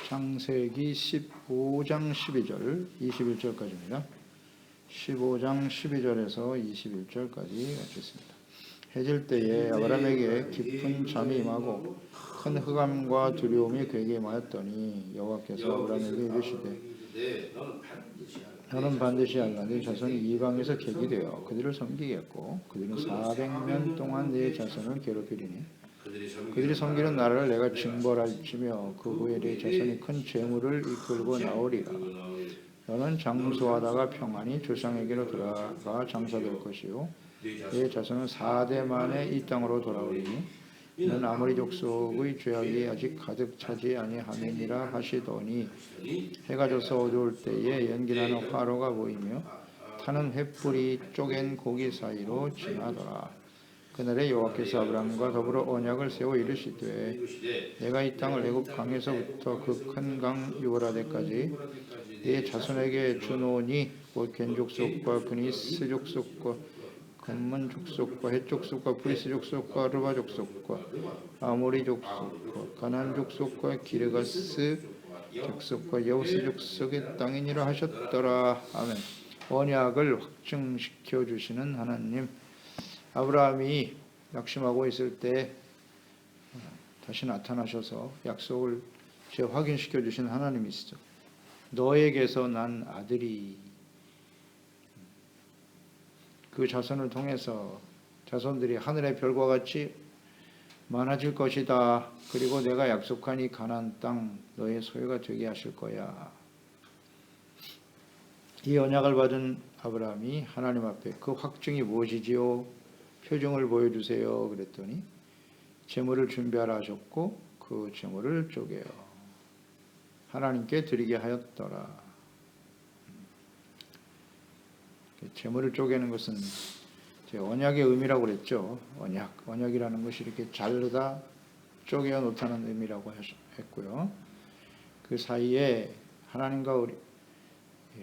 창세기 15장 12절 21절까지입니다. 15장 12절에서 21절까지 읽겠습니다. 해질 때에 아브라함에게 깊은 잠이 임하고 큰 흑암과 두려움이 그에게 임하였더니 여호와께서 아브라함에게 이르시되 너는 반드시 알라 네 자손이 이방에서 객이 되어 그들을 섬기겠고 그들은 400년 동안 네 자손을 괴롭히리니 그들이 섬기는 나라를 내가 징벌할지며 그 후에 네 자손이 큰 재물을 이끌고 나오리라. 너는 장수하다가 평안히 조상에게로 돌아가 장사될 것이요 네 자손은 4대 만에 이 땅으로 돌아오리니 이는 아모리 족속의 죄악이 아직 가득 차지 아니함이니라 하시더니 해가 져서 어두울 때에 연기나는 화로가 보이며 타는 횃불이 쪼갠 고기 사이로 지나더라. 그날에 여호와께서 아브라함과 더불어 언약을 세워 이르시되 내가 이 땅을 애굽 강에서부터 그 큰 강 유브라데까지 네 자손에게 주노니 곧 겐 족속과 브니스 족속과 금문 족속과 헷 족속과 브리스 족속과 르바 족속과 아모리 족속과 가나안 족속과 기르가스 족속과 여우스 족속의 땅이니라 하셨더라. 아멘. 언약을 확증시켜 주시는 하나님. 아브라함이 낙심하고 있을 때 다시 나타나셔서 약속을 재확인시켜 주신 하나님이시죠. 너에게서 난 아들이 그 자손을 통해서 자손들이 하늘의 별과 같이 많아질 것이다. 그리고 내가 약속한 이 가나안 땅 너의 소유가 되게 하실 거야. 이 언약을 받은 아브라함이 하나님 앞에 그 확증이 무엇이지요? 표정을 보여주세요. 그랬더니 제물을 준비하라 하셨고 그 제물을 쪼개어 하나님께 드리게 하였더라. 제물을 쪼개는 것은 언약의 의미라고 그랬죠. 언약이라는 것이 이렇게 자르다 쪼개어 놓다는 의미라고 했고요. 그 사이에 하나님과 우리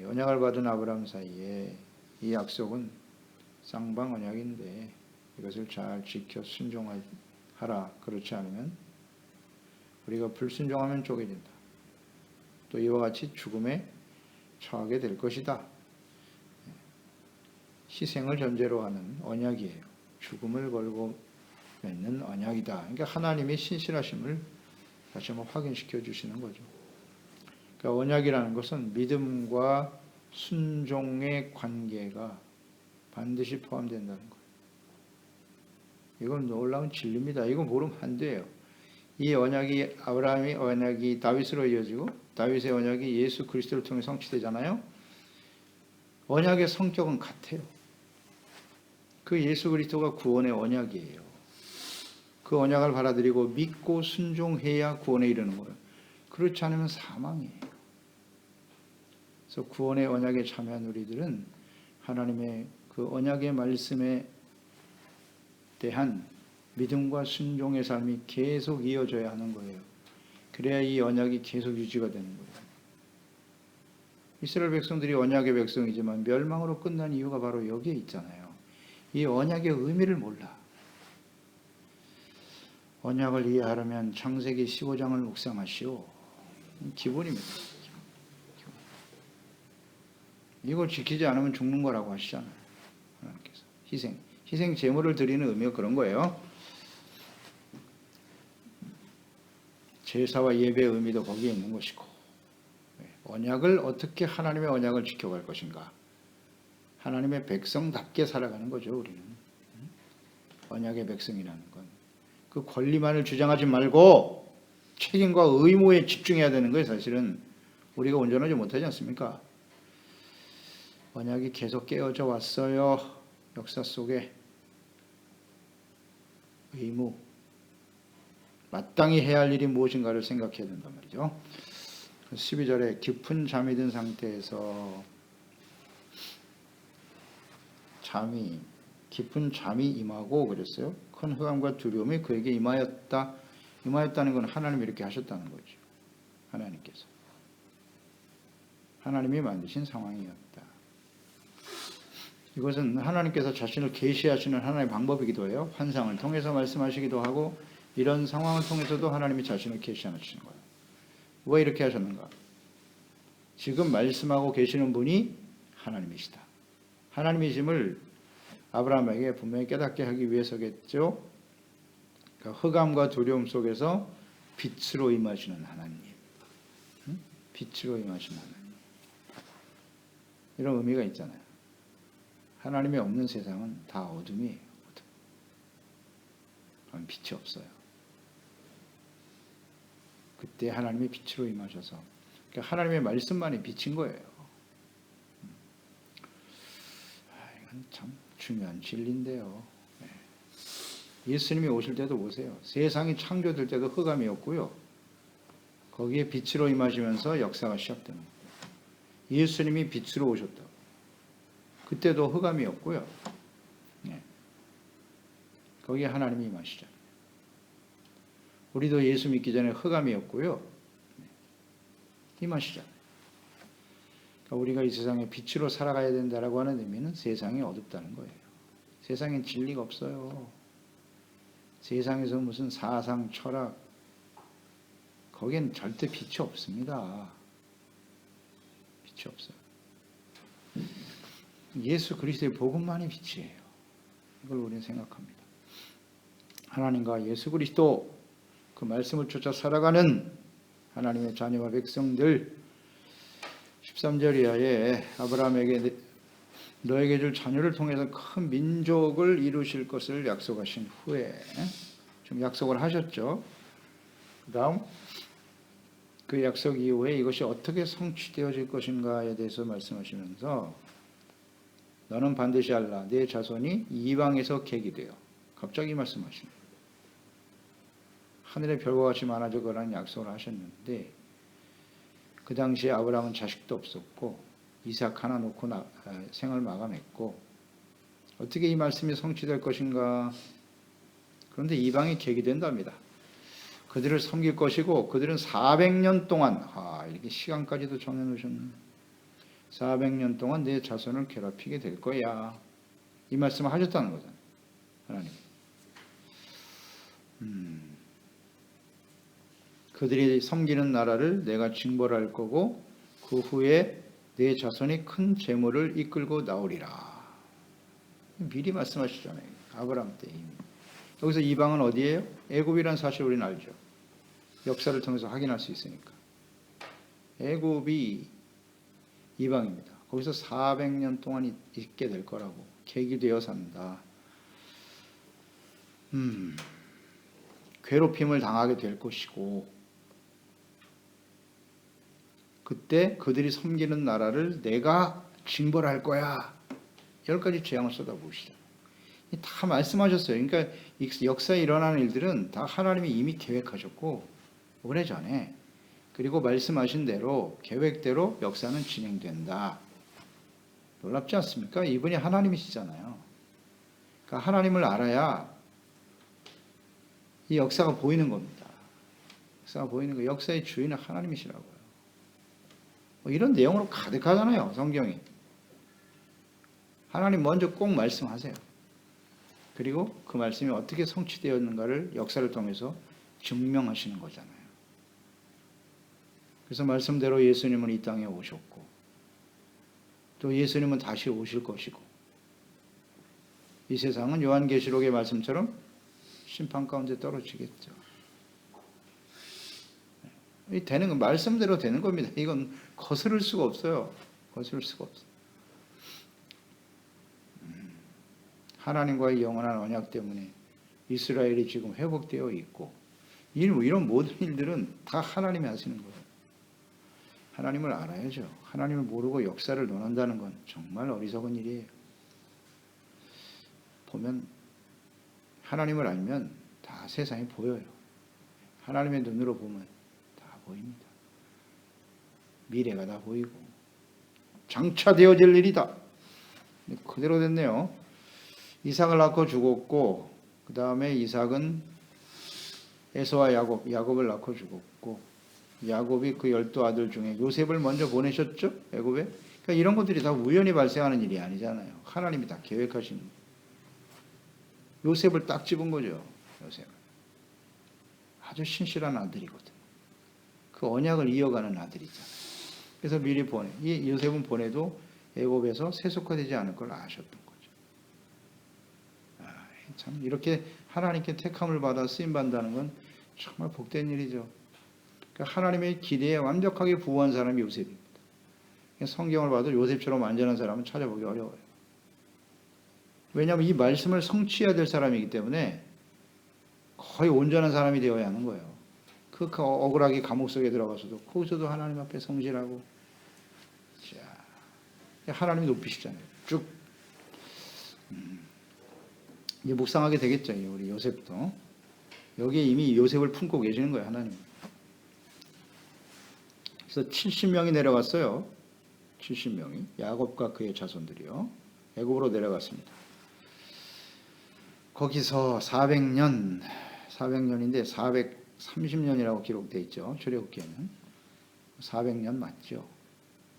언약을 받은 아브라함 사이에 이 약속은 쌍방 언약인데 이것을 잘 지켜 순종하라. 그렇지 않으면 우리가 불순종하면 쪼개진다. 또 이와 같이 죽음에 처하게 될 것이다. 희생을 전제로 하는 언약이에요. 죽음을 걸고 맺는 언약이다. 그러니까 하나님의 신실하심을 다시 한번 확인시켜 주시는 거죠. 그러니까 언약이라는 것은 믿음과 순종의 관계가 반드시 포함된다는 거예요. 이건 놀라운 진리입니다. 이거 모르면 안 돼요. 이 언약이 아브라함의 언약이 다윗으로 이어지고 다윗의 언약이 예수 그리스도를 통해 성취되잖아요. 언약의 성격은 같아요. 그 예수 그리스도가 구원의 언약이에요. 그 언약을 받아들이고 믿고 순종해야 구원에 이르는 거예요. 그렇지 않으면 사망이에요. 그래서 구원의 언약에 참여한 우리들은 하나님의 그 언약의 말씀에 대한 믿음과 순종의 삶이 계속 이어져야 하는 거예요. 그래야 이 언약이 계속 유지가 되는 거예요. 이스라엘 백성들이 언약의 백성이지만 멸망으로 끝난 이유가 바로 여기에 있잖아요. 이 언약의 의미를 몰라. 언약을 이해하려면 창세기 15장을 묵상하시오. 기본입니다. 이걸 지키지 않으면 죽는 거라고 하시잖아요. 하나님께서 희생 제물을 드리는 의미가 그런 거예요. 제사와 예배의 의미도 거기에 있는 것이고 언약을 어떻게 하나님의 언약을 지켜갈 것인가. 하나님의 백성답게 살아가는 거죠. 우리는 언약의 백성이라는 건 그 권리만을 주장하지 말고 책임과 의무에 집중해야 되는 거예요. 사실은 우리가 온전하지 못하지 않습니까? 언약이 계속 깨어져 왔어요. 역사 속에 의무, 마땅히 해야 할 일이 무엇인가를 생각해야 된단 말이죠. 12절에 깊은 잠이 든 상태에서 깊은 잠이 임하고 그랬어요. 큰 흑암과 두려움이 그에게 임하였다는 건 하나님이 이렇게 하셨다는 거죠. 하나님께서. 하나님이 만드신 상황이었다. 이것은 하나님께서 자신을 계시하시는 하나님의 방법이기도 해요. 환상을 통해서 말씀하시기도 하고 이런 상황을 통해서도 하나님이 자신을 계시하시는 거예요. 왜 이렇게 하셨는가? 지금 말씀하고 계시는 분이 하나님이시다. 하나님이심을 아브라함에게 분명히 깨닫게 하기 위해서겠죠. 그러니까 흑암과 두려움 속에서 빛으로 임하시는 하나님, 빛으로 임하시는 하나님, 이런 의미가 있잖아요. 하나님이 없는 세상은 다 어둠이에요. 어둠. 빛이 없어요. 그때 하나님이 빛으로 임하셔서, 그러니까 하나님의 말씀만이 빛인 거예요. 이건 참 중요한 진리인데요. 예수님이 오실 때도 보세요. 세상이 창조될 때도 흑암이었고요. 거기에 빛으로 임하시면서 역사가 시작되는 거예요. 예수님이 빛으로 오셨다고. 그때도 흑암이었고요. 거기에 하나님이 임하시잖아요. 우리도 예수 믿기 전에 흑암이었고요. 임하시잖아요. 그러니까 우리가 이 세상에 빛으로 살아가야 된다라고 하는 의미는 세상이 어둡다는 거예요. 세상엔 진리가 없어요. 세상에서 무슨 사상, 철학, 거기엔 절대 빛이 없습니다. 빛이 없어요. 예수 그리스도의 복음만이 빛이에요. 이걸 우리는 생각합니다. 하나님과 예수 그리스도, 그 말씀을 쫓아 살아가는 하나님의 자녀와 백성들, 13절 이하에 아브라함에게 너에게 줄 자녀를 통해서 큰 민족을 이루실 것을 약속하신 후에 좀 약속을 하셨죠. 그 다음 그 약속 이후에 이것이 어떻게 성취되어질 것인가에 대해서 말씀하시면서 너는 반드시 알라. 내 자손이 이방에서 계기되어. 갑자기 말씀하십니다. 하늘의 별과 같이 많아져 거라는 약속을 하셨는데 그 당시에 아브라함은 자식도 없었고 이삭 하나 놓고 생을 마감했고 어떻게 이 말씀이 성취될 것인가. 그런데 이방이 계기된답니다. 그들을 섬길 것이고 그들은 400년 동안 이렇게 시간까지도 정해놓으셨네. 400년 동안 내 자손을 괴롭히게 될 거야. 이 말씀을 하셨다는 거잖아요. 하나님. 그들이 섬기는 나라를 내가 징벌할 거고 그 후에 내 자손이 큰 재물을 이끌고 나오리라. 미리 말씀하시잖아요. 아브라함 때 이미. 여기서 이방은 어디예요? 애굽이라는 사실 우리는 알죠. 역사를 통해서 확인할 수 있으니까. 애굽이 이방입니다. 거기서 400년 동안 있게 될 거라고. 계기되어 산다. 괴롭힘을 당하게 될 것이고 그때 그들이 섬기는 나라를 내가 징벌할 거야. 10가지 재앙을 쏟아부으시죠. 다 말씀하셨어요. 그러니까 역사에 일어나는 일들은 다 하나님이 이미 계획하셨고 오래전에, 그리고 말씀하신 대로 계획대로 역사는 진행된다. 놀랍지 않습니까? 이분이 하나님이시잖아요. 그러니까 하나님을 알아야 이 역사가 보이는 겁니다. 역사가 보이는 거. 역사의 주인은 하나님이시라고요. 이런 내용으로 가득하잖아요. 성경이. 하나님 먼저 꼭 말씀하세요. 그리고 그 말씀이 어떻게 성취되었는가를 역사를 통해서 증명하시는 거잖아요. 그래서 말씀대로 예수님은 이 땅에 오셨고 또 예수님은 다시 오실 것이고 이 세상은 요한계시록의 말씀처럼 심판 가운데 떨어지겠죠. 되는 건 말씀대로 되는 겁니다. 이건 거스를 수가 없어요. 거스를 수가 없어요. 하나님과의 영원한 언약 때문에 이스라엘이 지금 회복되어 있고 이런 모든 일들은 다 하나님이 하시는 거예요. 하나님을 알아야죠. 하나님을 모르고 역사를 논한다는 건 정말 어리석은 일이에요. 보면 하나님을 알면 다 세상이 보여요. 하나님의 눈으로 보면 다 보입니다. 미래가 다 보이고 장차 되어질 일이다. 그대로 됐네요. 이삭을 낳고 죽었고 그 다음에 이삭은 에서와 야곱을 낳고 죽었고 야곱이 그 12아들 중에 요셉을 먼저 보내셨죠? 애굽에. 그러니까 이런 것들이 다 우연히 발생하는 일이 아니잖아요. 하나님이 다 계획하신 거예요. 요셉을 딱 집은 거죠. 요셉. 아주 신실한 아들이거든. 그 언약을 이어가는 아들이잖아요. 그래서 미리 이 요셉은 보내도 애굽에서 세속화되지 않을 걸 아셨던 거죠. 참 이렇게 하나님께 택함을 받아 쓰임 받는다는 건 정말 복된 일이죠. 그러니까 하나님의 기대에 완벽하게 부응한 사람이 요셉입니다. 성경을 봐도 요셉처럼 완전한 사람은 찾아보기 어려워요. 왜냐하면 이 말씀을 성취해야 될 사람이기 때문에 거의 온전한 사람이 되어야 하는 거예요. 그 억울하게 감옥 속에 들어가서도 거기서도 하나님 앞에 성실하고, 자, 하나님이 높이시잖아요. 쭉 이제 묵상하게 되겠죠. 우리 요셉도 여기에 이미 요셉을 품고 계시는 거예요, 하나님. 그래서 70명이 내려갔어요. 70명이 야곱과 그의 자손들이요, 애굽으로 내려갔습니다. 거기서 400년인데 430년이라고 기록되어 있죠. 출애굽기에는 400년 맞죠.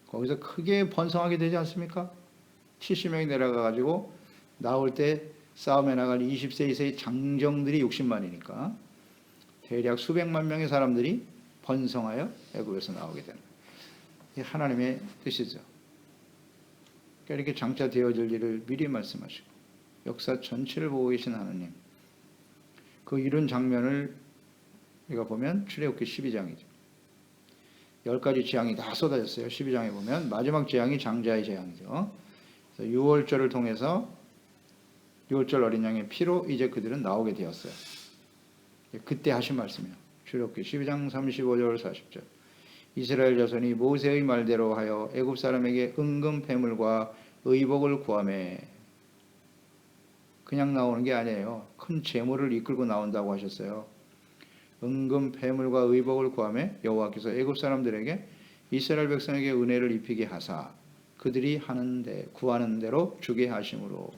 거기서 크게 번성하게 되지 않습니까? 70명이 내려가 가지고 나올 때 싸움에 나갈 20세 이상의 장정들이 60만이니까 대략 수백만 명의 사람들이 번성하여 애굽에서 나오게 되는 거예요. 하나님의 뜻이죠. 그러니까 이렇게 장차 되어질 일을 미리 말씀하시고 역사 전체를 보고 계신 하나님, 그 이룬 장면을 우리가 보면 출애굽기 12장이죠. 10가지 재앙이 다 쏟아졌어요. 12장에 보면 마지막 재앙이 장자의 재앙이죠. 그래서 6월절을 통해서 6월절 어린 양의 피로 이제 그들은 나오게 되었어요. 그때 하신 말씀이에요. 출애굽기 12장 35절 40절. 이스라엘 자손이 모세의 말대로 하여 애굽 사람에게 은금 패물과 의복을 구하매, 그냥 나오는 게 아니에요. 큰 재물을 이끌고 나온다고 하셨어요. 은금 패물과 의복을 구하며 여호와께서 애굽 사람들에게 이스라엘 백성에게 은혜를 입히게 하사 그들이 구하는 대로 주게 하심으로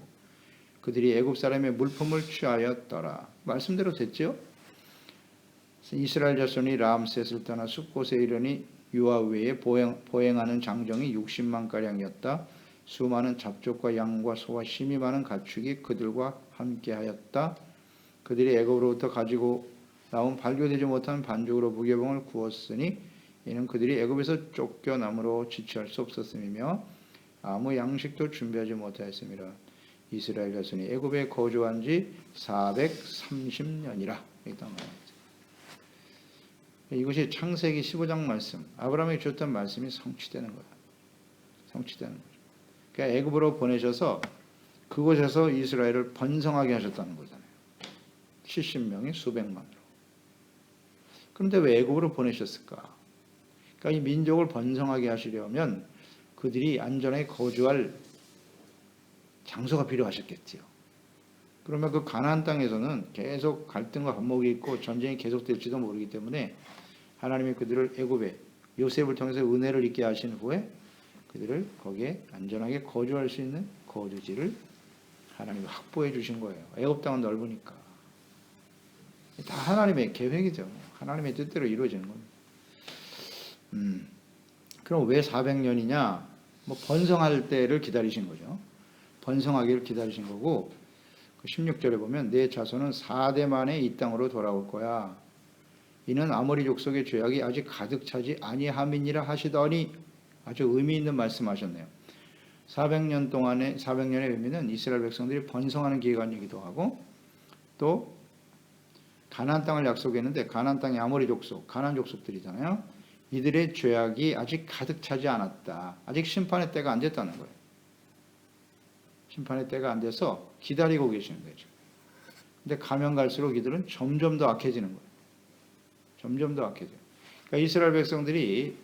그들이 애굽 사람의 물품을 취하였더라. 말씀대로 됐죠? 이스라엘 자손이 람셋을 떠나 숲곳에 이르니 유아 외에 보행하는 장정이 60만 가량이었다. 수많은 잡족과 양과 소와 심이 많은 가축이 그들과 함께하였다. 그들이 애굽으로부터 가지고 나온 발교되지 못한 반죽으로 무교병을 구웠으니 이는 그들이 애굽에서 쫓겨남으로 지체할 수 없었음이며 아무 양식도 준비하지 못하였음이라. 이스라엘 자손이 애굽에 거주한 지 430년이라. 이것이 창세기 15장 말씀, 아브라함이 주셨던 말씀이 성취되는 거예요. 성취되는 거죠. 그러니까 애굽으로 보내셔서 그곳에서 이스라엘을 번성하게 하셨다는 거잖아요. 70명이 수백만으로. 그런데 왜 애굽으로 보내셨을까? 그러니까 이 민족을 번성하게 하시려면 그들이 안전하게 거주할 장소가 필요하셨겠지요. 그러면 그 가나안 땅에서는 계속 갈등과 반목이 있고 전쟁이 계속될지도 모르기 때문에 하나님이 그들을 애굽에 요셉을 통해서 은혜를 입게 하신 후에 그들을 거기에 안전하게 거주할 수 있는 거주지를 하나님이 확보해 주신 거예요. 애굽 땅은 넓으니까. 다 하나님의 계획이죠. 하나님의 뜻대로 이루어지는 겁니다. 그럼 왜 400년이냐? 번성할 때를 기다리신 거죠. 번성하기를 기다리신 거고, 16절에 보면 내 자손은 4대 만에 이 땅으로 돌아올 거야. 이는 아모리 족속의 죄악이 아직 가득 차지 아니함이니라 하시더니, 아주 의미 있는 말씀하셨네요. 400년의 의미는 이스라엘 백성들이 번성하는 기간이기도 하고, 또 가나안 땅을 약속했는데 가나안 땅이 아모리 족속, 가나안 족속들이잖아요. 이들의 죄악이 아직 가득 차지 않았다. 아직 심판의 때가 안 됐다는 거예요. 심판의 때가 안 돼서 기다리고 계시는 거죠. 근데 가면 갈수록 이들은 점점 더 악해지는 거예요. 점점 더 악해져요. 그러니까 이스라엘 백성들이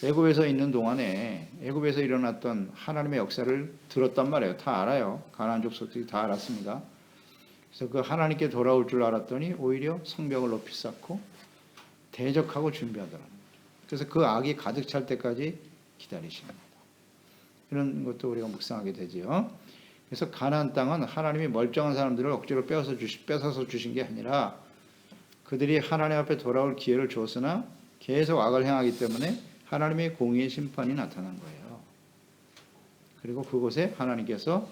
애굽에서 있는 동안에 애굽에서 일어났던 하나님의 역사를 들었단 말이에요. 다 알아요. 가나안 족속들이 다 알았습니다. 그래서 그 하나님께 돌아올 줄 알았더니 오히려 성벽을 높이 쌓고 대적하고 준비하더라는 거죠. 그래서 그 악이 가득 찰 때까지 기다리시는 겁니다. 이런 것도 우리가 묵상하게 되지요. 그래서 가나안 땅은 하나님이 멀쩡한 사람들을 억지로 뺏어서 주신 게 아니라 그들이 하나님 앞에 돌아올 기회를 줬으나 계속 악을 행하기 때문에 하나님의 공의의 심판이 나타난 거예요. 그리고 그곳에 하나님께서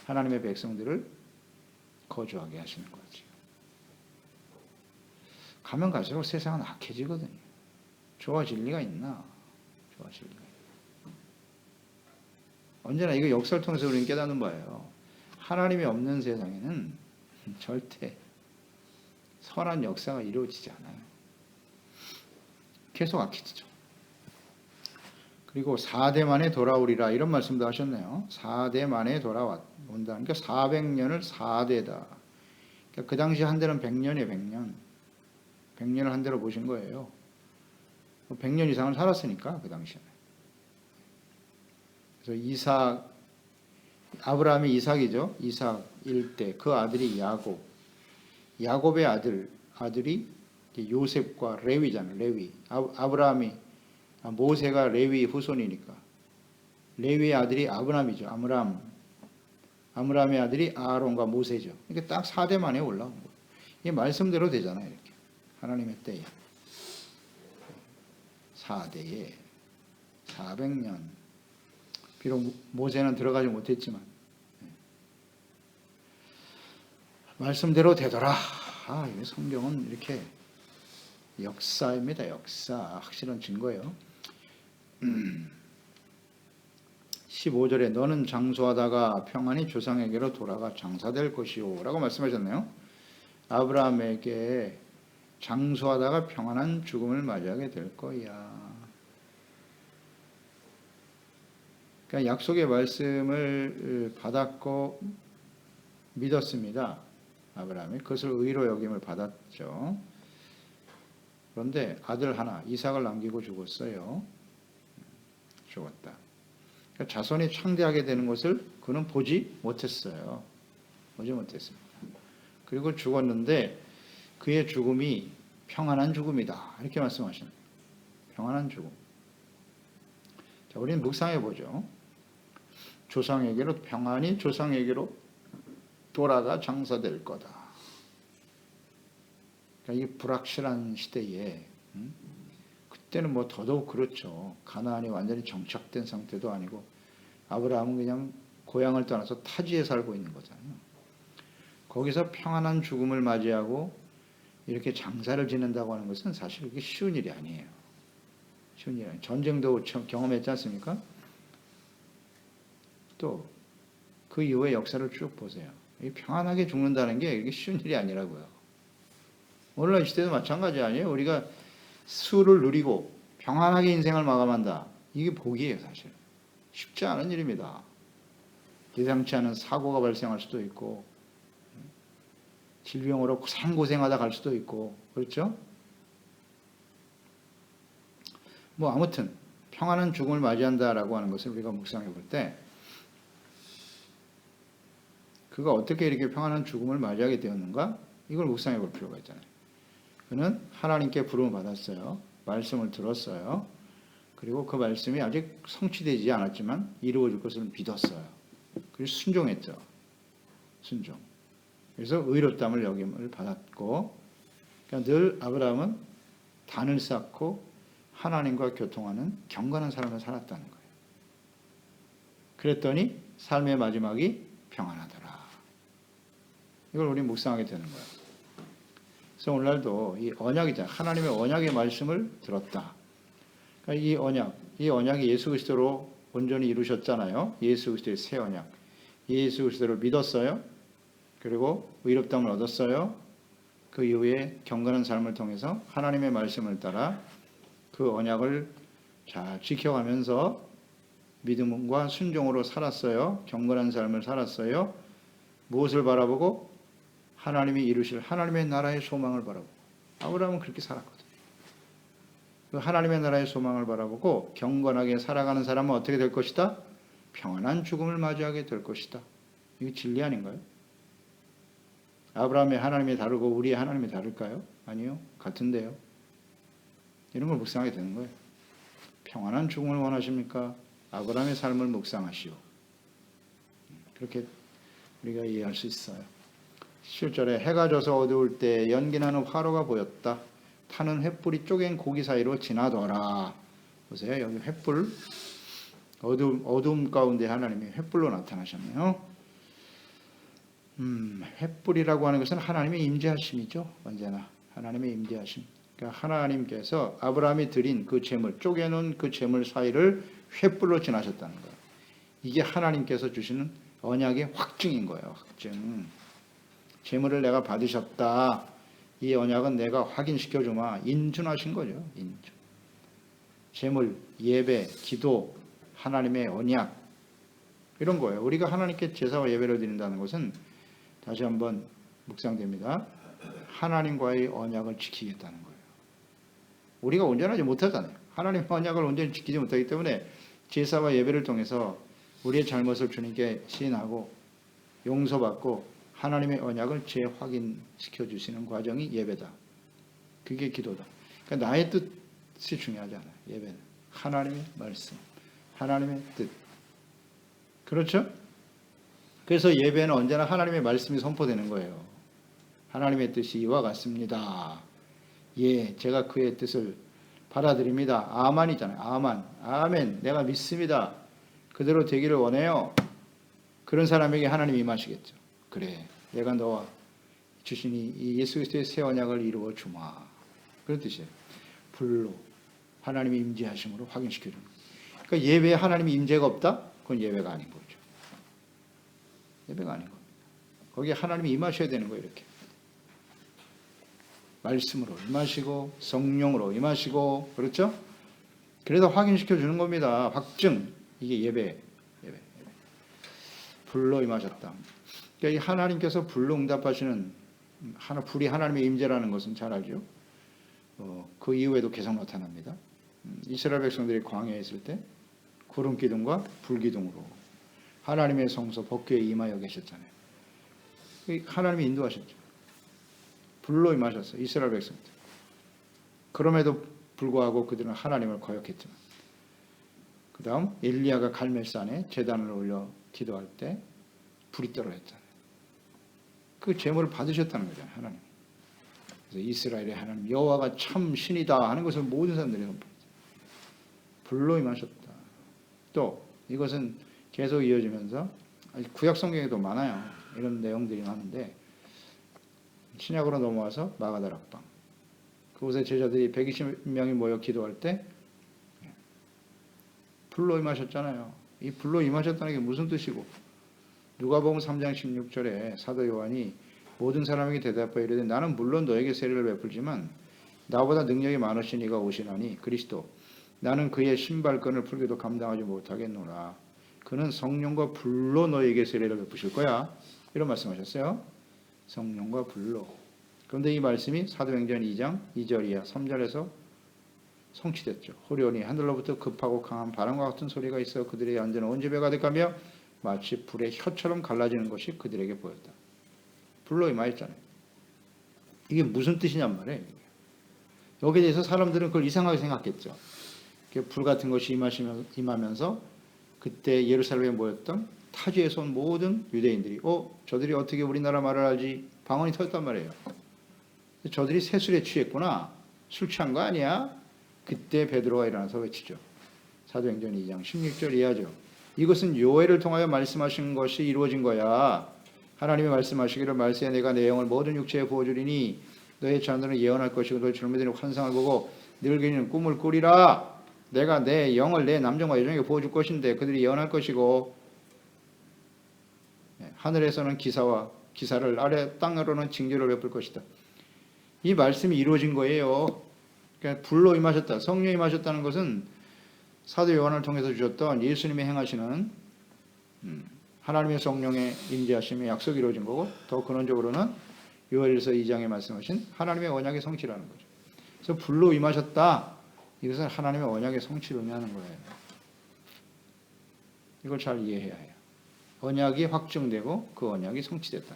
하나님의 백성들을 거주하게 하시는 거죠. 가면 갈수록 세상은 악해지거든요. 좋아질 리가 있나? 좋아질 리가 있나? 언제나 이거 역사를 통해서 우리는 깨닫는 바예요. 하나님이 없는 세상에는 절대 선한 역사가 이루어지지 않아요. 계속 악해지죠. 그리고 4대 만에 돌아오리라 이런 말씀도 하셨네요. 4대 만에 돌아온다. 그러니까 400년을 4대다. 그러니까 그 당시 한 대는 100년이에요. 100년. 100년을 한 대로 보신 거예요. 100년 이상을 살았으니까 그 당시에는. 그래서 아브라함이 이삭이죠. 이삭 일대 그 아들이 야곱. 야곱의 아들이 요셉과 레위잖아요. 레위. 아브라함이 모세가 레위 후손이니까 레위의 아들이 아브람이죠. 아므람의 아들이 아론과 모세죠. 이게 딱 4대 만에 올라온 거예요. 이게 말씀대로 되잖아요. 이렇게 하나님의 때에 4대에 400년. 비록 모세는 들어가지 못했지만 말씀대로 되더라. 이 성경은 이렇게 역사입니다. 역사. 확실한 증거예요. 15절에 너는 장수하다가 평안히 조상에게로 돌아가 장사될 것이요 라고 말씀하셨네요. 아브라함에게 장수하다가 평안한 죽음을 맞이하게 될 거야. 그러니까 약속의 말씀을 받았고 믿었습니다. 아브라함이 그것을 의로 여김을 받았죠. 그런데 아들 하나 이삭을 남기고 죽었어요. 죽었다. 그러니까 자손이 창대하게 되는 것을 그는 보지 못했어요. 보지 못했습니다. 그리고 죽었는데 그의 죽음이 평안한 죽음이다. 이렇게 말씀하십니다. 평안한 죽음. 자, 우리는 묵상해 보죠. 평안히 조상에게로 돌아가 장사될 거다. 그러니까 이 불확실한 시대에 그때는 뭐 더더욱 그렇죠. 가나안이 완전히 정착된 상태도 아니고 아브라함은 그냥 고향을 떠나서 타지에 살고 있는 거잖아요. 거기서 평안한 죽음을 맞이하고 이렇게 장사를 지낸다고 하는 것은 사실 그게 쉬운 일이 아니에요. 쉬운 일이 아니에요. 전쟁도 경험했지 않습니까? 또 그 이후의 역사를 쭉 보세요. 평안하게 죽는다는 게 이게 쉬운 일이 아니라고요. 오늘날 시대도 마찬가지 아니에요? 우리가 수를 누리고 평안하게 인생을 마감한다. 이게 복이에요, 사실. 쉽지 않은 일입니다. 예상치 않은 사고가 발생할 수도 있고 질병으로 산고생하다 갈 수도 있고 그렇죠? 뭐 아무튼 평안한 죽음을 맞이한다라고 하는 것을 우리가 묵상해 볼 때 그가 어떻게 이렇게 평안한 죽음을 맞이하게 되었는가? 이걸 묵상해 볼 필요가 있잖아요. 그는 하나님께 부름을 받았어요. 말씀을 들었어요. 그리고 그 말씀이 아직 성취되지 않았지만 이루어질 것을 믿었어요. 그리고 순종했죠. 순종. 그래서 의롭다함을 여김을 받았고, 그러니까 늘 아브라함은 단을 쌓고 하나님과 교통하는 경건한 삶을 살았다는 거예요. 그랬더니 삶의 마지막이 평안하더라. 이걸 우리 묵상하게 되는 거예요. 그래서 오늘날도 이 언약이잖아요. 하나님의 언약의 말씀을 들었다. 그러니까 이 언약이 예수 그리스도로 온전히 이루셨잖아요. 예수 그리스도의 새 언약. 예수 그리스도를 믿었어요. 그리고 의롭다함을 얻었어요. 그 이후에 경건한 삶을 통해서 하나님의 말씀을 따라 그 언약을 잘 지켜가면서 믿음과 순종으로 살았어요. 경건한 삶을 살았어요. 무엇을 바라보고? 하나님이 이루실 하나님의 나라의 소망을 바라보고. 아브라함은 그렇게 살았거든요. 그 하나님의 나라의 소망을 바라보고 경건하게 살아가는 사람은 어떻게 될 것이다? 평안한 죽음을 맞이하게 될 것이다. 이게 진리 아닌가요? 아브라함의 하나님이 다르고 우리의 하나님이 다를까요? 아니요. 같은데요. 이런 걸 묵상하게 되는 거예요. 평안한 죽음을 원하십니까? 아브라함의 삶을 묵상하시오. 그렇게 우리가 이해할 수 있어요. 7절에 해가 져서 어두울 때 연기나는 화로가 보였다. 타는 횃불이 쪼갠 고기 사이로 지나더라. 보세요. 여기 횃불, 어둠 가운데 하나님이 횃불로 나타나셨네요. 횃불이라고 하는 것은 하나님의 임재하심이죠. 언제나 하나님의 임재하심. 그러니까 하나님께서 아브라함이 드린 그 제물, 쪼개놓은 그 제물 사이를 횃불로 지나셨다는 거예요. 이게 하나님께서 주시는 언약의 확증인 거예요. 확증. 제물을 내가 받으셨다. 이 언약은 내가 확인시켜 주마. 인준하신 거죠. 인준. 제물, 예배, 기도, 하나님의 언약 이런 거예요. 우리가 하나님께 제사와 예배를 드린다는 것은 다시 한번 묵상됩니다. 하나님과의 언약을 지키겠다는 거예요. 우리가 온전하지 못하잖아요. 하나님의 언약을 온전히 지키지 못하기 때문에 제사와 예배를 통해서 우리의 잘못을 주님께 시인하고 용서받고 하나님의 언약을 재확인시켜 주시는 과정이 예배다. 그게 기도다. 그러니까 나의 뜻이 중요하지 않아요. 예배는 하나님의 말씀, 하나님의 뜻. 그렇죠? 그래서 예배는 언제나 하나님의 말씀이 선포되는 거예요. 하나님의 뜻이 이와 같습니다. 예, 제가 그의 뜻을 받아들입니다. 아만이잖아요. 아만. 아멘. 내가 믿습니다. 그대로 되기를 원해요. 그런 사람에게 하나님이 임하시겠죠. 그래, 내가 너와 주신 이 예수 그리스도의 새 언약을 이루어 주마. 그런 뜻이에요. 불로 하나님이 임재하심으로 확인시켜 주는 거예요. 그러니까 예배에 하나님이 임재가 없다? 그건 예배가 아닌 거죠. 예배가 아닌 겁니다. 거기에 하나님이 임하셔야 되는 거예요. 이렇게 말씀으로 임하시고 성령으로 임하시고, 그렇죠? 그래서 확인시켜 주는 겁니다. 확증. 이게 예배. 불로 임하셨다. 그러니까 이 하나님께서 불로 응답하시는 불이 하나님의 임재라는 것은 잘 알죠. 그 이후에도 계속 나타납니다. 이스라엘 백성들이 광야에 있을 때 구름 기둥과 불 기둥으로 하나님의 성소 법궤에 임하여 계셨잖아요. 하나님이 인도하셨죠. 불로 임하셨어요. 이스라엘 백성들. 그럼에도 불구하고 그들은 하나님을 거역했지만, 그 다음 엘리야가 갈멜산에 제단을 올려 기도할 때 불이 떨어졌잖아요. 그 제물을 받으셨다는 거잖아요. 하나님. 그래서 이스라엘의 하나님 여호와가 참 신이다 하는 것을 모든 사람들이 선포했죠. 불로 임하셨다. 또 이것은 계속 이어지면서 구약 성경에도 많아요. 이런 내용들이 많은데, 신약으로 넘어와서 마가다락방, 그곳에 제자들이 120명이 모여 기도할 때 불로 임하셨잖아요. 이 불로 임하셨다는 게 무슨 뜻이고, 누가복음 3장 16절에 사도 요한이 모든 사람에게 대답하여 이르되 나는 물론 너에게 세례를 베풀지만 나보다 능력이 많으신 이가 오시나니 그리스도 나는 그의 신발끈을 풀기도 감당하지 못하겠노라. 그는 성령과 불로 너에게 세례를 베푸실 거야. 이런 말씀하셨어요. 성령과 불로. 그런데 이 말씀이 사도행전 2장 2절 이하 3절에서 성취됐죠. 호련히 하늘로부터 급하고 강한 바람과 같은 소리가 있어 그들의 안전은 온 집에 가득하며 마치 불의 혀처럼 갈라지는 것이 그들에게 보였다. 불로 임하였잖아요. 이게 무슨 뜻이냔 말이에요. 여기에 대해서 사람들은 그걸 이상하게 생각했죠. 불 같은 것이 임하면서 그때 예루살렘에 모였던 타지에서 온 모든 유대인들이 저들이 어떻게 우리나라 말을 알지? 방언이 터졌단 말이에요. 저들이 새술에 취했구나. 술 취한 거 아니야? 그때 베드로가 일어나서 외치죠. 사도행전 2장 16절 이하죠. 이것은 요엘을 통하여 말씀하신 것이 이루어진 거야. 하나님이 말씀하시기를 말세에 내가 내 영을 모든 육체에 부어주리니 너의 자녀들은 예언할 것이고 너의 젊은이들은 환상을 보고 늙은이는 꿈을 꾸리라. 내가 내 영을 내 남정과 여종에게 부어줄 것인데 그들이 예언할 것이고 하늘에서는 기사를 아래 땅으로는 징조를 베풀 것이다. 이 말씀이 이루어진 거예요. 그러니까 불로 임하셨다, 성령이 임하셨다는 것은 사도 요한을 통해서 주셨던 예수님이 행하시는 하나님의 성령의 임재하심의 약속이 이루어진 거고, 더 근원적으로는 요엘서 2장에 말씀하신 하나님의 언약의 성취라는 거죠. 그래서 불로 임하셨다. 이것은 하나님의 언약의 성취를 의미하는 거예요. 이걸 잘 이해해야 해요. 언약이 확증되고 그 언약이 성취됐다.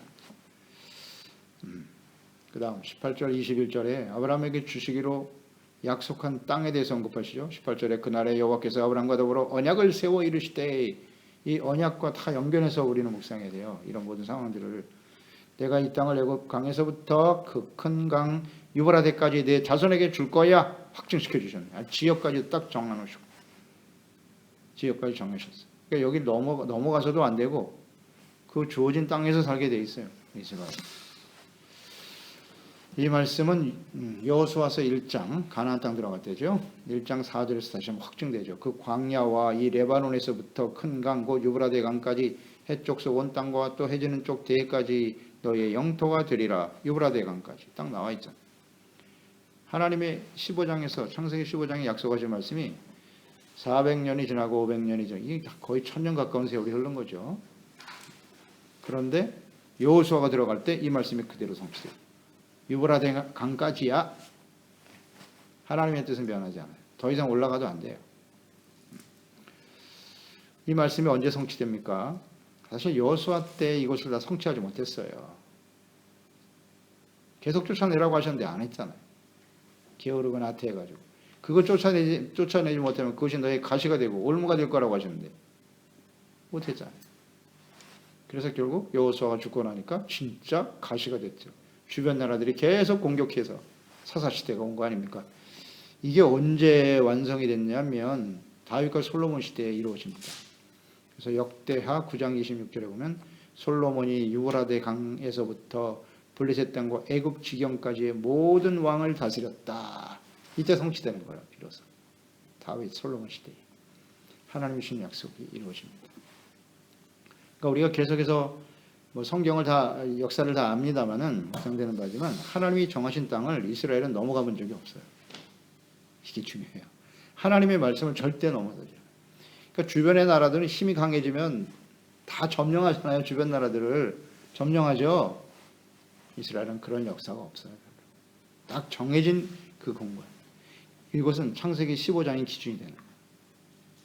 그 다음 18절 21절에 아브라함에게 주시기로 약속한 땅에 대해서 언급하시죠. 18절에 그날에 여호와께서 아브라함과 더불어 언약을 세워 이르시되, 이 언약과 다 연결해서 우리는 묵상해야 돼요. 이런 모든 상황들을 내가 이 땅을 애굽 강에서부터 그 큰 강 유브라데까지 내 자손에게 줄 거야 확증시켜 주셨네요. 지역까지 딱 정해놓으시고 지역까지 정하셨어요. 그러니까 여기 넘어가서도 안 되고 그 주어진 땅에서 살게 돼 있어요. 이스라엘. 이 말씀은 여호수아서 1장 가나안 땅 들어갈 때죠. 1장 4절에서 다시 한번 확증되죠. 그 광야와 이 레바논에서부터 큰 강 곧 유브라데 강까지 해쪽서 온 땅과 또 해지는 쪽 대해까지 너의 영토가 되리라. 유브라데 강까지 딱 나와 있잖아요. 하나님의 15장에서 창세기 15장에 약속하신 말씀이 400년이 지나고 500년이 지나고 이게 거의 1000년 가까운 세월이 흐른 거죠. 그런데 여호수아가 들어갈 때 이 말씀이 그대로 성취돼요. 유브라데 강까지야. 하나님의 뜻은 변하지 않아요. 더 이상 올라가도 안 돼요. 이 말씀이 언제 성취됩니까? 사실 여호수아 때 이것을 다 성취하지 못했어요. 계속 쫓아내라고 하셨는데 안 했잖아요. 게으르고 나태해가지고. 그걸 쫓아내지 못하면 그것이 너의 가시가 되고 올무가 될 거라고 하셨는데 못했잖아요. 그래서 결국 여호수아가 죽고 나니까 진짜 가시가 됐죠. 주변 나라들이 계속 공격해서 사사시대가 온 거 아닙니까? 이게 언제 완성이 됐냐면 다윗과 솔로몬 시대에 이루어집니다. 그래서 역대하 9장 26절에 보면 솔로몬이 유브라데 강에서부터 블레셋 땅과 애굽 지경까지의 모든 왕을 다스렸다. 이때 성취되는 거예요. 비로소 다윗 솔로몬 시대에 하나님이 주신 약속이 이루어집니다. 그러니까 우리가 계속해서 뭐 성경을 다 역사를 다 압니다만은 묵상되는 바지만 하나님이 정하신 땅을 이스라엘은 넘어가 본 적이 없어요. 이게 중요해요. 하나님의 말씀을 절대 넘어서죠. 그러니까 주변의 나라들은 힘이 강해지면 다 점령하잖아요. 주변 나라들을 점령하죠. 이스라엘은 그런 역사가 없어요. 딱 정해진 그 공간. 이것은 창세기 15장의 기준이 되는 거예요.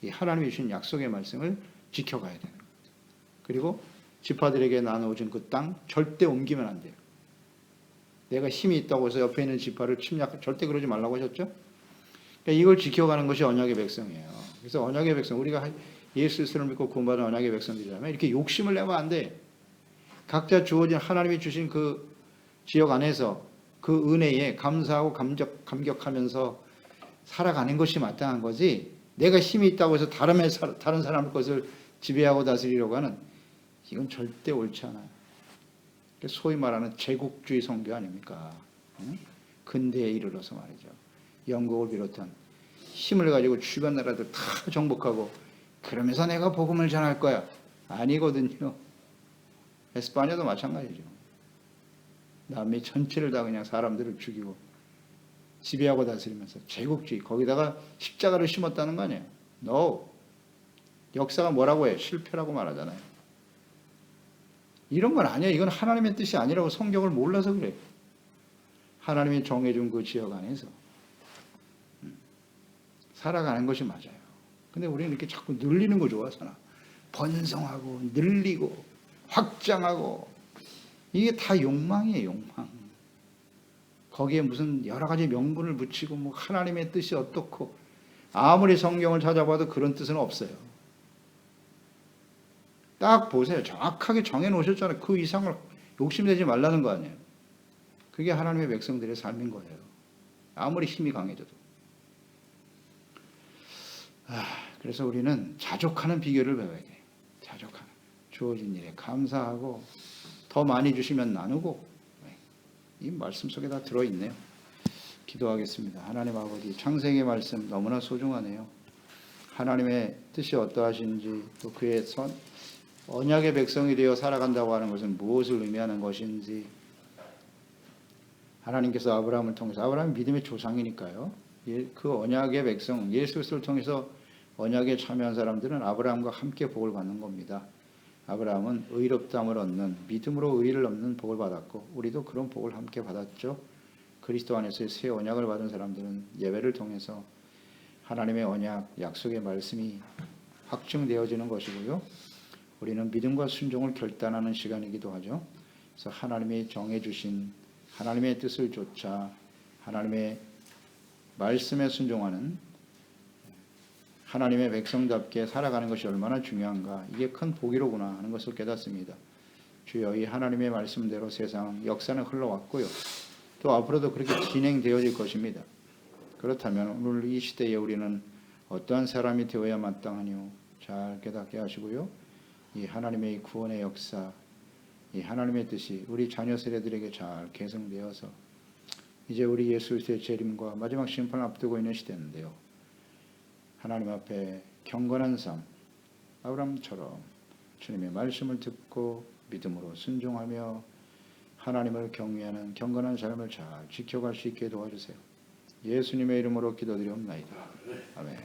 이 하나님이 주신 약속의 말씀을 지켜가야 되는 거예요. 그리고 지파들에게 나누어진 그 땅 절대 옮기면 안 돼요. 내가 힘이 있다고 해서 옆에 있는 지파를 침략 절대 그러지 말라고 하셨죠. 그러니까 이걸 지켜가는 것이 언약의 백성이에요. 그래서 언약의 백성 우리가 예수 그리스도를 믿고 구원받은 언약의 백성들이라면 이렇게 욕심을 내면 안 돼. 각자 주어진 하나님이 주신 그 지역 안에서 그 은혜에 감사하고 감격하면서 살아가는 것이 마땅한 거지. 내가 힘이 있다고 해서 다른 사람 것을 지배하고 다스리려고 하는 이건 절대 옳지 않아요. 소위 말하는 제국주의 선교 아닙니까? 근대에 이르러서 말이죠. 영국을 비롯한 힘을 가지고 주변 나라들 다 정복하고 그러면서 내가 복음을 전할 거야. 아니거든요. 에스파냐도 마찬가지죠. 남미 전체를 다 그냥 사람들을 죽이고 지배하고 다스리면서 제국주의 거기다가 십자가를 심었다는 거 아니에요. No. 역사가 뭐라고 해요? 실패라고 말하잖아요. 이런 건 아니에요. 이건 하나님의 뜻이 아니라고 성경을 몰라서 그래요. 하나님이 정해준 그 지역 안에서 살아가는 것이 맞아요. 근데 우리는 이렇게 자꾸 늘리는 거 좋아하잖아. 번성하고 늘리고 확장하고 이게 다 욕망이에요. 욕망. 거기에 무슨 여러 가지 명분을 붙이고 뭐 하나님의 뜻이 어떻고 아무리 성경을 찾아봐도 그런 뜻은 없어요. 딱 보세요. 정확하게 정해놓으셨잖아요. 그 이상을 욕심내지 말라는 거 아니에요. 그게 하나님의 백성들의 삶인 거예요. 아무리 힘이 강해져도. 그래서 우리는 자족하는 비결을 배워야 돼요. 자족하는. 주어진 일에 감사하고 더 많이 주시면 나누고 이 말씀 속에 다 들어있네요. 기도하겠습니다. 하나님 아버지 창세기 말씀 너무나 소중하네요. 하나님의 뜻이 어떠하신지 또 그의 언약의 백성이 되어 살아간다고 하는 것은 무엇을 의미하는 것인지 하나님께서 아브라함을 통해서 아브라함이 믿음의 조상이니까요. 그 언약의 백성 예수 그리스도를 통해서 언약에 참여한 사람들은 아브라함과 함께 복을 받는 겁니다. 아브라함은 의롭다함을 얻는 믿음으로 의를 얻는 복을 받았고 우리도 그런 복을 함께 받았죠. 그리스도 안에서의 새 언약을 받은 사람들은 예배를 통해서 하나님의 언약 약속의 말씀이 확증되어지는 것이고요. 우리는 믿음과 순종을 결단하는 시간이기도 하죠. 그래서 하나님이 정해주신 하나님의 뜻을 쫓아 하나님의 말씀에 순종하는 하나님의 백성답게 살아가는 것이 얼마나 중요한가. 이게 큰 복이로구나 하는 것을 깨닫습니다. 주여 이 하나님의 말씀대로 세상 역사는 흘러왔고요. 또 앞으로도 그렇게 진행되어질 것입니다. 그렇다면 오늘 이 시대에 우리는 어떠한 사람이 되어야 마땅하뇨. 잘 깨닫게 하시고요. 이 하나님의 구원의 역사, 이 하나님의 뜻이 우리 자녀 세대들에게 잘 계승되어서 이제 우리 예수 그리스도의 재림과 마지막 심판을 앞두고 있는 시대인데요. 하나님 앞에 경건한 삶, 아브라함처럼 주님의 말씀을 듣고 믿음으로 순종하며 하나님을 경외하는 경건한 삶을 잘 지켜갈 수 있게 도와주세요. 예수님의 이름으로 기도드리옵나이다. 아멘.